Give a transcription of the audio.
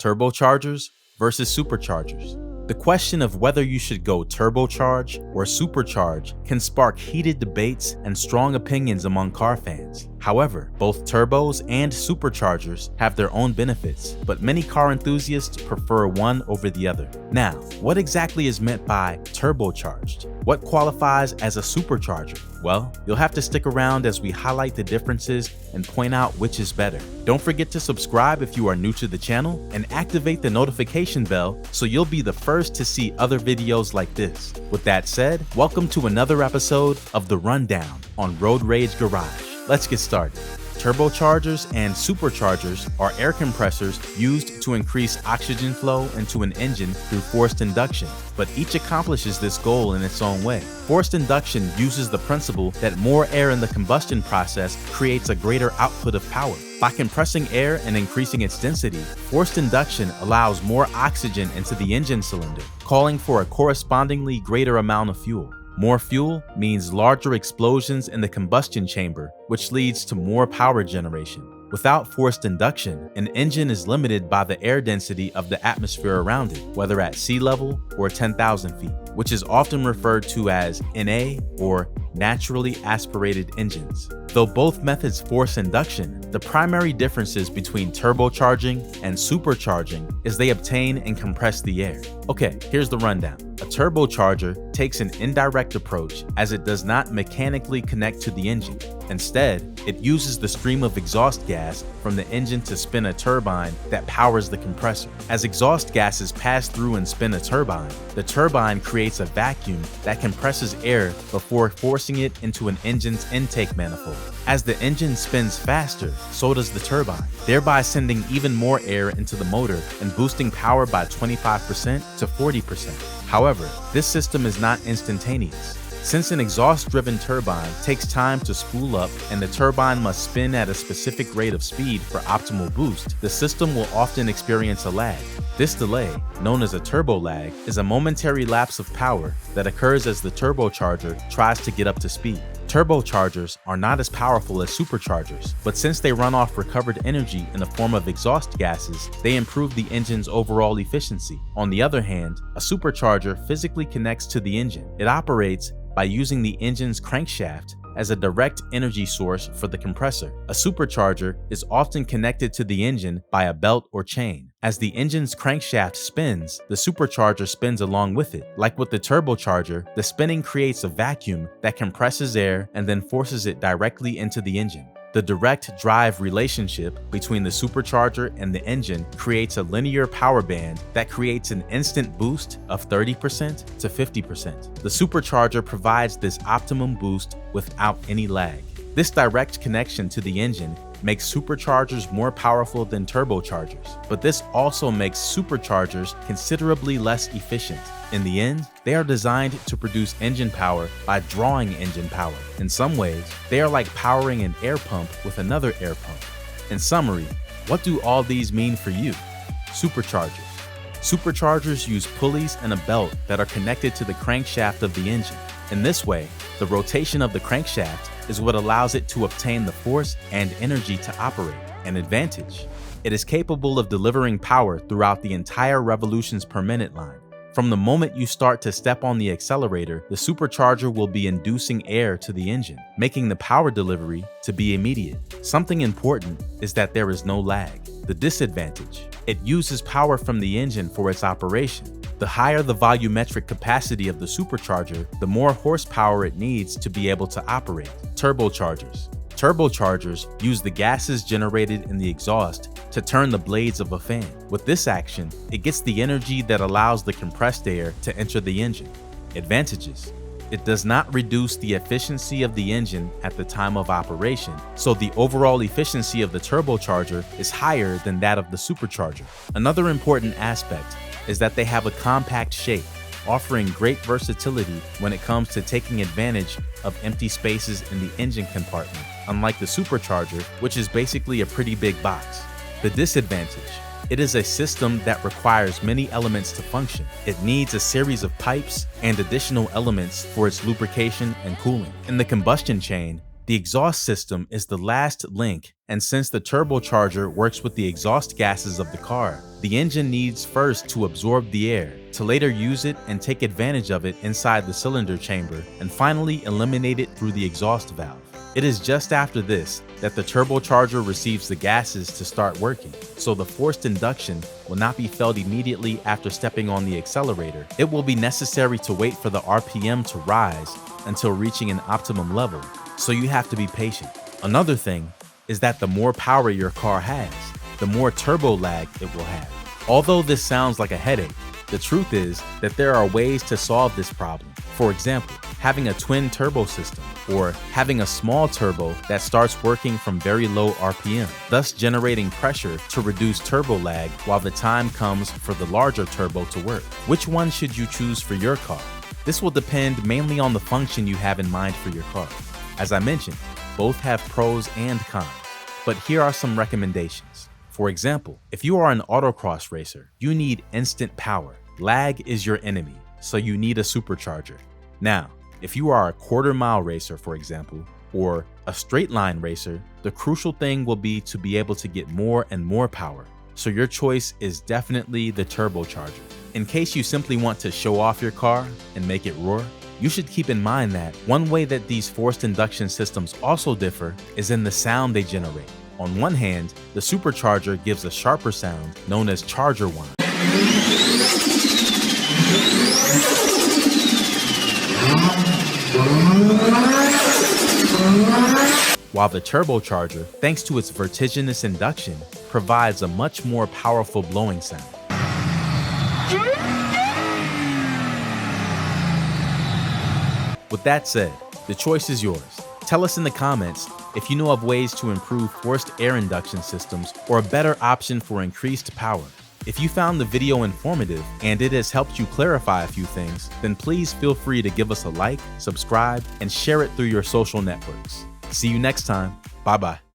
turbochargers versus superchargers. The question of whether you should go turbocharge or supercharge can spark heated debates and strong opinions among car fans. However, both turbos and superchargers have their own benefits, but many car enthusiasts prefer one over the other. Now, what exactly is meant by turbocharged? What qualifies as a supercharger? Well, you'll have to stick around as we highlight the differences and point out which is better. Don't forget to subscribe if you are new to the channel and activate the notification bell so you'll be the first to see other videos like this. With that said, welcome to another episode of The Rundown on Road Rage Garage. Let's get started. Turbochargers and superchargers are air compressors used to increase oxygen flow into an engine through forced induction, but each accomplishes this goal in its own way. Forced induction uses the principle that more air in the combustion process creates a greater output of power. By compressing air and increasing its density, forced induction allows more oxygen into the engine cylinder, calling for a correspondingly greater amount of fuel. More fuel means larger explosions in the combustion chamber, which leads to more power generation. Without forced induction, an engine is limited by the air density of the atmosphere around it, whether at sea level or 10,000 feet, which is often referred to as NA or naturally aspirated engines. Though both methods force induction, the primary differences between turbocharging and supercharging is they obtain and compress the air. Okay, here's the rundown. A turbocharger takes an indirect approach as it does not mechanically connect to the engine. Instead, it uses the stream of exhaust gas from the engine to spin a turbine that powers the compressor. As exhaust gases pass through and spin a turbine, the turbine creates a vacuum that compresses air before forcing it into an engine's intake manifold. As the engine spins faster, so does the turbine, thereby sending even more air into the motor and boosting power by 25% to 40%. However, this system is not instantaneous. Since an exhaust-driven turbine takes time to spool up and the turbine must spin at a specific rate of speed for optimal boost, the system will often experience a lag. This delay, known as a turbo lag, is a momentary lapse of power that occurs as the turbocharger tries to get up to speed. Turbochargers are not as powerful as superchargers, but since they run off recovered energy in the form of exhaust gases, they improve the engine's overall efficiency. On the other hand, a supercharger physically connects to the engine. It operates by using the engine's crankshaft as a direct energy source for the compressor. A supercharger is often connected to the engine by a belt or chain. As the engine's crankshaft spins, the supercharger spins along with it. Like with the turbocharger, the spinning creates a vacuum that compresses air and then forces it directly into the engine. The direct drive relationship between the supercharger and the engine creates a linear power band that creates an instant boost of 30% to 50%. The supercharger provides this optimum boost without any lag. This direct connection to the engine makes superchargers more powerful than turbochargers, but this also makes superchargers considerably less efficient. In the end, they are designed to produce engine power by drawing engine power. In some ways, they are like powering an air pump with another air pump. In summary, what do all these mean for you? Superchargers. Superchargers use pulleys and a belt that are connected to the crankshaft of the engine. In this way, the rotation of the crankshaft is what allows it to obtain the force and energy to operate. An advantage. It is capable of delivering power throughout the entire revolutions per minute line. From the moment you start to step on the accelerator, the supercharger will be inducing air to the engine, making the power delivery to be immediate. Something important is that there is no lag. The disadvantage. It uses power from the engine for its operation. The higher the volumetric capacity of the supercharger, the more horsepower it needs to be able to operate. Turbochargers. Turbochargers use the gases generated in the exhaust to turn the blades of a fan. With this action, it gets the energy that allows the compressed air to enter the engine. Advantages. It does not reduce the efficiency of the engine at the time of operation, so the overall efficiency of the turbocharger is higher than that of the supercharger. Another important aspect is that they have a compact shape, offering great versatility when it comes to taking advantage of empty spaces in the engine compartment, unlike the supercharger, which is basically a pretty big box. The disadvantage. It is a system that requires many elements to function. It needs a series of pipes and additional elements for its lubrication and cooling. In the combustion chain, The exhaust system is the last link, and since the turbocharger works with the exhaust gases of the car, the engine needs first to absorb the air, to later use it and take advantage of it inside the cylinder chamber, and finally eliminate it through the exhaust valve. It is just after this that the turbocharger receives the gases to start working, so the forced induction will not be felt immediately after stepping on the accelerator. It will be necessary to wait for the RPM to rise until reaching an optimum level, so you have to be patient. Another thing is that the more power your car has, the more turbo lag it will have. Although this sounds like a headache, the truth is that there are ways to solve this problem. For example, having a twin turbo system, or having a small turbo that starts working from very low RPM, thus generating pressure to reduce turbo lag while the time comes for the larger turbo to work. Which one should you choose for your car? This will depend mainly on the function you have in mind for your car. As I mentioned, both have pros and cons, but here are some recommendations. For example, if you are an autocross racer, you need instant power. Lag is your enemy, so you need a supercharger. Now, if you are a quarter-mile racer, for example, or a straight-line racer, the crucial thing will be to be able to get more and more power. So your choice is definitely the turbocharger. In case you simply want to show off your car and make it roar, you should keep in mind that one way that these forced induction systems also differ is in the sound they generate. On one hand, the supercharger gives a sharper sound known as charger whine, while the turbocharger, thanks to its vertiginous induction, provides a much more powerful blowing sound. With that said, the choice is yours. Tell us in the comments if you know of ways to improve forced air induction systems or a better option for increased power. If you found the video informative and it has helped you clarify a few things, then please feel free to give us a like, subscribe, and share it through your social networks. See you next time. Bye-bye.